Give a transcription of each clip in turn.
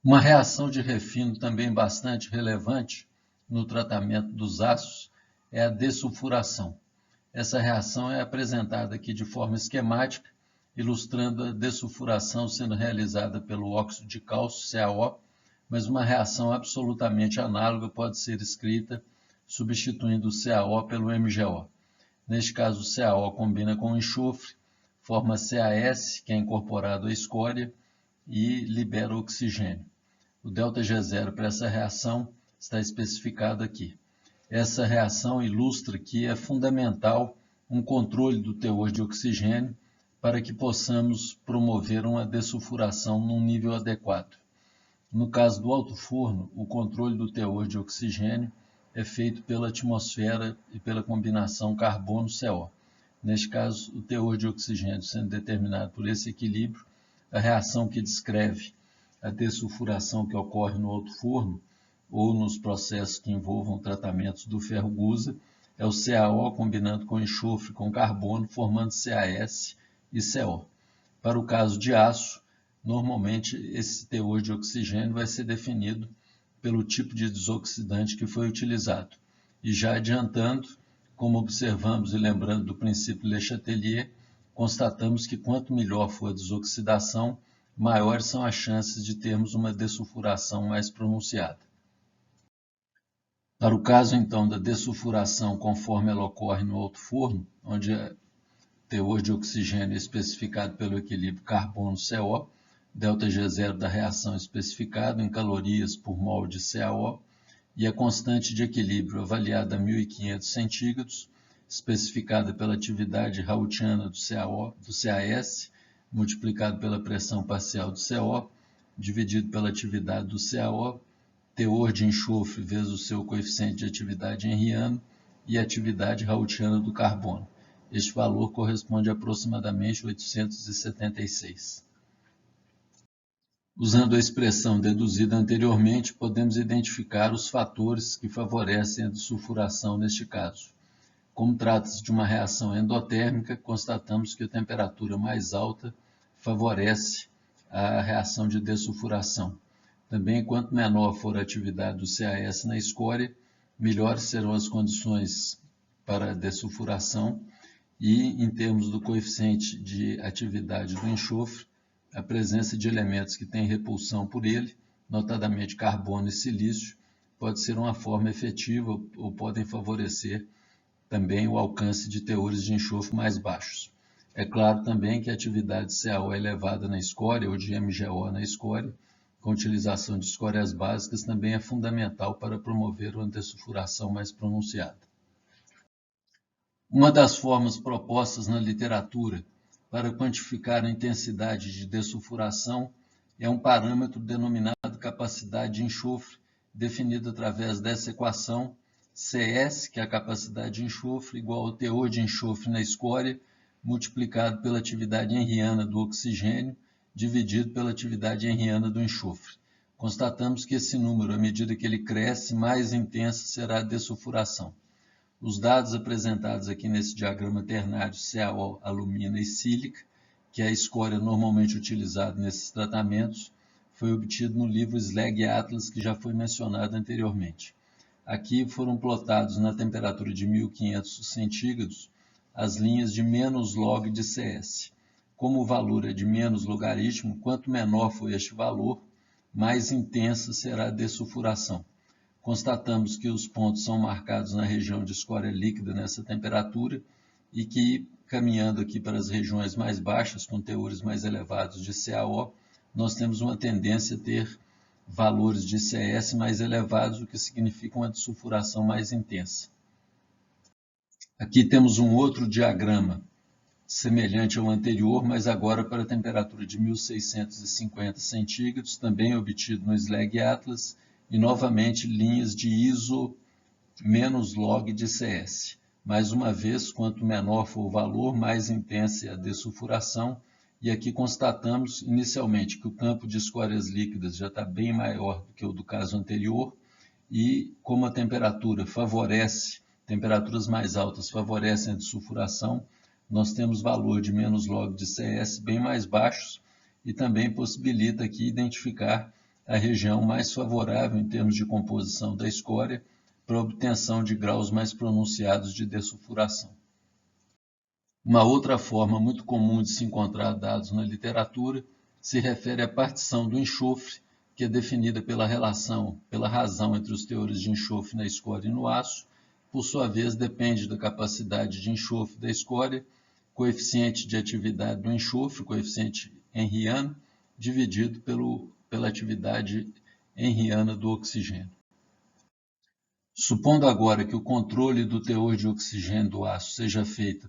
Uma reação de refino também bastante relevante no tratamento dos ácidos é a dessulfuração. Essa reação é apresentada aqui de forma esquemática, ilustrando a dessulfuração sendo realizada pelo óxido de cálcio, CaO, mas uma reação absolutamente análoga pode ser escrita substituindo o CaO pelo MgO. Neste caso, o CaO combina com o enxofre, forma CaS, que é incorporado à escória, e libera oxigênio. O ΔG0 para essa reação está especificado aqui. Essa reação ilustra que é fundamental um controle do teor de oxigênio para que possamos promover uma dessulfuração num nível adequado. No caso do alto forno, o controle do teor de oxigênio é feito pela atmosfera e pela combinação carbono-CO. Neste caso, o teor de oxigênio sendo determinado por esse equilíbrio, a reação que descreve a dessulfuração que ocorre no alto forno ou nos processos que envolvam tratamentos do ferro-gusa é o CaO combinando com enxofre com carbono, formando CaS e CO. Para o caso de aço, normalmente esse teor de oxigênio vai ser definido pelo tipo de desoxidante que foi utilizado. E já adiantando, como observamos e lembrando do princípio Le Chatelier, constatamos que quanto melhor for a desoxidação, maiores são as chances de termos uma dessulfuração mais pronunciada. Para o caso, então, da dessulfuração conforme ela ocorre no alto forno, onde o teor de oxigênio é especificado pelo equilíbrio carbono-CO, ΔG0 da reação especificado em calorias por mol de CaO, e a constante de equilíbrio avaliada a 1500 centígrados, especificada pela atividade raoultiana do CaS, multiplicado pela pressão parcial do CO, dividido pela atividade do CaO, teor de enxofre vezes o seu coeficiente de atividade henriano e atividade raoultiana do carbono. Este valor corresponde a aproximadamente 876. Usando a expressão deduzida anteriormente, podemos identificar os fatores que favorecem a dessulfuração neste caso. Como trata-se de uma reação endotérmica, constatamos que a temperatura mais alta favorece a reação de dessulfuração. Também, quanto menor for a atividade do CaS na escória, melhores serão as condições para a dessulfuração e, em termos do coeficiente de atividade do enxofre, a presença de elementos que têm repulsão por ele, notadamente carbono e silício, pode ser uma forma efetiva ou podem favorecer também o alcance de teores de enxofre mais baixos. É claro também que a atividade CaO elevada na escória ou de MgO na escória, com utilização de escórias básicas, também é fundamental para promover uma dessulfuração mais pronunciada. Uma das formas propostas na literatura para quantificar a intensidade de dessulfuração é um parâmetro denominado capacidade de enxofre, definido através dessa equação, Cs, que é a capacidade de enxofre, igual ao teor de enxofre na escória, multiplicado pela atividade henriana do oxigênio, dividido pela atividade henriana do enxofre. Constatamos que esse número, à medida que ele cresce, mais intensa será a dessulfuração. Os dados apresentados aqui nesse diagrama ternário CaO, alumina e sílica, que é a escória normalmente utilizada nesses tratamentos, foi obtido no livro Slag Atlas, que já foi mencionado anteriormente. Aqui foram plotados na temperatura de 1500 centígrados as linhas de menos log de Cs. Como o valor é de menos logaritmo, quanto menor for este valor, mais intensa será a dessulfuração. Constatamos que os pontos são marcados na região de escória líquida nessa temperatura e que, caminhando aqui para as regiões mais baixas, com teores mais elevados de CaO, nós temos uma tendência a ter valores de Cs mais elevados, o que significa uma dessulfuração mais intensa. Aqui temos um outro diagrama semelhante ao anterior, mas agora para a temperatura de 1650 centígrados, também obtido no Slag Atlas, e novamente linhas de ISO menos log de Cs. Mais uma vez, quanto menor for o valor, mais intensa é a dessulfuração, e aqui constatamos inicialmente que o campo de escórias líquidas já está bem maior do que o do caso anterior, e como a temperatura favorece, temperaturas mais altas favorecem a dessulfuração, nós temos valor de menos log de Cs bem mais baixos, e também possibilita aqui identificar a região mais favorável em termos de composição da escória para a obtenção de graus mais pronunciados de dessulfuração. Uma outra forma muito comum de se encontrar dados na literatura se refere à partição do enxofre, que é definida pela razão entre os teores de enxofre na escória e no aço. Por sua vez, depende da capacidade de enxofre da escória, coeficiente de atividade do enxofre, coeficiente henriano, dividido pela atividade henriana do oxigênio. Supondo agora que o controle do teor de oxigênio do aço seja feito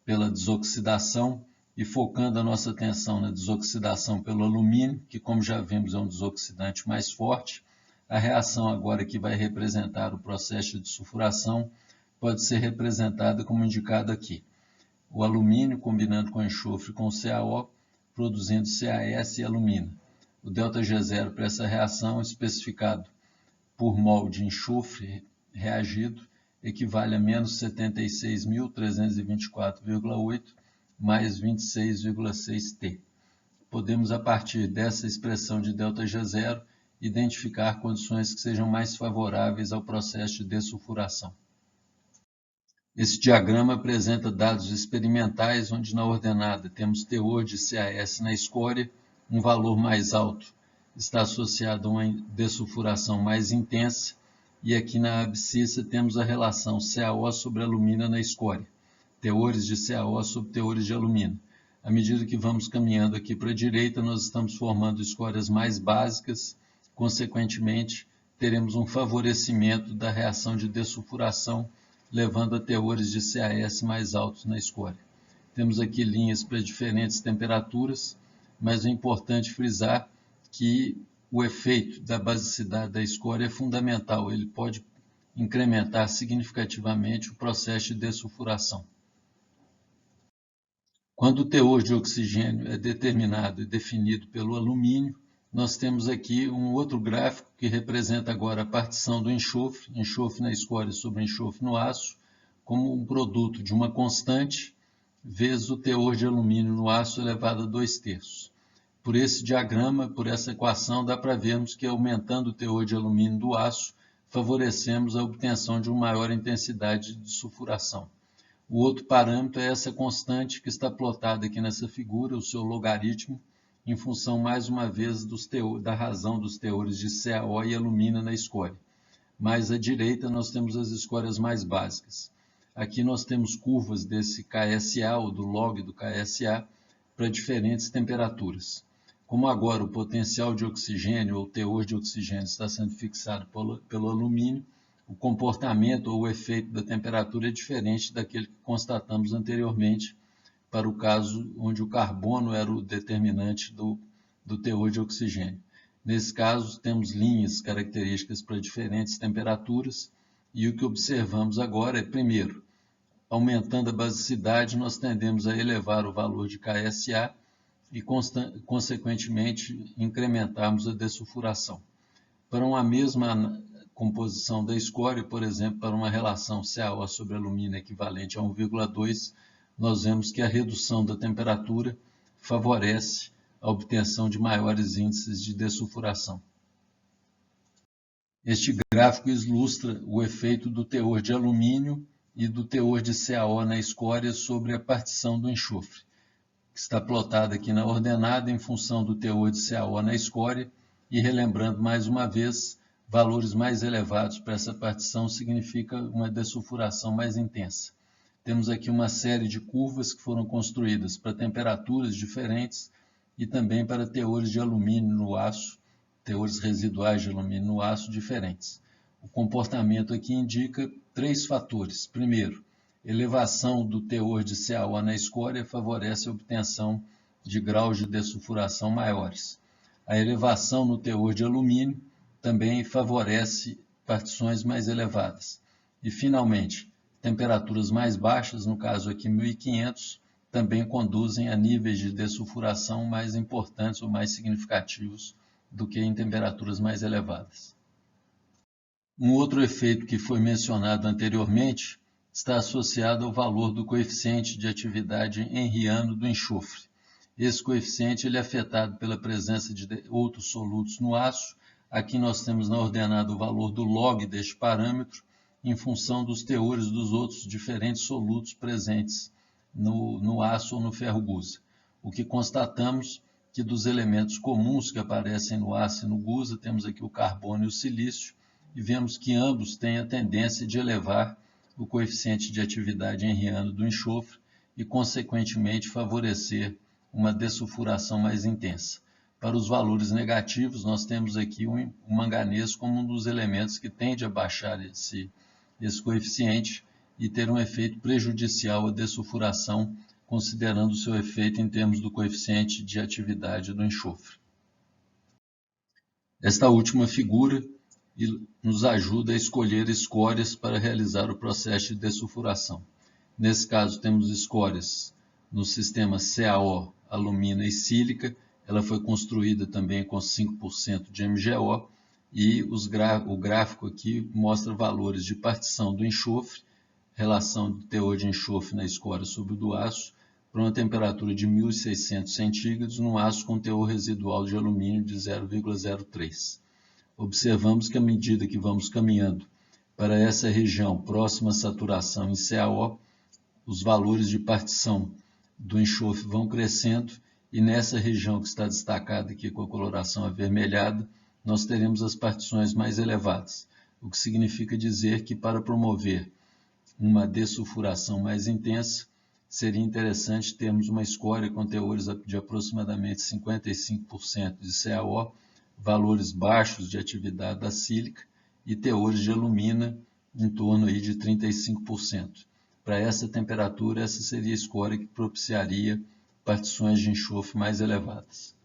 pela desoxidação e focando a nossa atenção na desoxidação pelo alumínio, que como já vimos é um desoxidante mais forte, a reação agora que vai representar o processo de sulfuração pode ser representada como indicado aqui. O alumínio combinando com enxofre com o CaO, produzindo CaS e alumina. O ΔG0 para essa reação, especificado por mol de enxofre reagido, equivale a menos 76.324,8 mais 26,6 T. Podemos, a partir dessa expressão de ΔG0, identificar condições que sejam mais favoráveis ao processo de dessulfuração. Esse diagrama apresenta dados experimentais, onde na ordenada temos teor de CaS na escória, um valor mais alto está associado a uma dessulfuração mais intensa, e aqui na abscissa temos a relação CaO sobre alumina na escória, teores de CaO sobre teores de alumina. À medida que vamos caminhando aqui para a direita, nós estamos formando escórias mais básicas, consequentemente, teremos um favorecimento da reação de dessulfuração, levando a teores de CaS mais altos na escória. Temos aqui linhas para diferentes temperaturas, mas é importante frisar que o efeito da basicidade da escória é fundamental, ele pode incrementar significativamente o processo de dessulfuração. Quando o teor de oxigênio é determinado e definido pelo alumínio, nós temos aqui um outro gráfico que representa agora a partição do enxofre na escória sobre enxofre no aço, como um produto de uma constante vezes o teor de alumínio no aço elevado a 2/3. Por esse diagrama, por essa equação, dá para vermos que aumentando o teor de alumínio do aço, favorecemos a obtenção de uma maior intensidade de sulfuração. O outro parâmetro é essa constante que está plotada aqui nessa figura, o seu logaritmo, em função, mais uma vez, da razão dos teores de CaO e alumina na escória. Mais à direita, nós temos as escórias mais básicas. Aqui nós temos curvas desse KSA, ou do log do KSA, para diferentes temperaturas. Como agora o potencial de oxigênio ou teor de oxigênio está sendo fixado pelo alumínio, o comportamento ou o efeito da temperatura é diferente daquele que constatamos anteriormente, para o caso onde o carbono era o determinante do teor de oxigênio. Nesse caso, temos linhas características para diferentes temperaturas, e o que observamos agora é, primeiro, aumentando a basicidade, nós tendemos a elevar o valor de KSA e, consequentemente, incrementarmos a dessulfuração. Para uma mesma composição da escória, por exemplo, para uma relação CaO sobre alumínio equivalente a 1,2, nós vemos que a redução da temperatura favorece a obtenção de maiores índices de dessulfuração. Este gráfico ilustra o efeito do teor de alumínio e do teor de CaO na escória sobre a partição do enxofre, que está plotado aqui na ordenada em função do teor de CaO na escória, e relembrando mais uma vez, valores mais elevados para essa partição significa uma dessulfuração mais intensa. Temos aqui uma série de curvas que foram construídas para temperaturas diferentes e também para teores de alumínio no aço, teores residuais de alumínio no aço diferentes. O comportamento aqui indica 3 fatores. Primeiro, elevação do teor de CaO na escória favorece a obtenção de graus de dessulfuração maiores. A elevação no teor de alumínio também favorece partições mais elevadas. E, finalmente, temperaturas mais baixas, no caso aqui 1500, também conduzem a níveis de dessulfuração mais importantes ou mais significativos do que em temperaturas mais elevadas. Um outro efeito que foi mencionado anteriormente está associado ao valor do coeficiente de atividade henriano do enxofre. esse coeficiente ele é afetado pela presença de outros solutos no aço. Aqui nós temos na ordenada o valor do log deste parâmetro em função dos teores dos outros diferentes solutos presentes no aço ou no ferro-gusa. O que constatamos que dos elementos comuns que aparecem no aço e no gusa, temos aqui o carbono e o silício, e vemos que ambos têm a tendência de elevar o coeficiente de atividade henriano do enxofre e, consequentemente, favorecer uma dessulfuração mais intensa. Para os valores negativos, nós temos aqui o manganês como um dos elementos que tende a baixar esse coeficiente e ter um efeito prejudicial à dessulfuração, considerando o seu efeito em termos do coeficiente de atividade do enxofre. Esta última figura nos ajuda a escolher escórias para realizar o processo de dessulfuração. Nesse caso, temos escórias no sistema CaO, alumina e sílica. Ela foi construída também com 5% de MgO e o gráfico aqui mostra valores de partição do enxofre, relação do teor de enxofre na escória sobre o do aço, para uma temperatura de 1.600 centígrados, num aço com teor residual de alumínio de 0,03. Observamos que à medida que vamos caminhando para essa região próxima à saturação em CaO, os valores de partição do enxofre vão crescendo e nessa região que está destacada aqui com a coloração avermelhada, nós teremos as partições mais elevadas, o que significa dizer que para promover uma dessulfuração mais intensa, seria interessante termos uma escória com teores de aproximadamente 55% de CaO, valores baixos de atividade da sílica e teores de alumina em torno aí de 35%. Para essa temperatura, essa seria a escória que propiciaria partições de enxofre mais elevadas.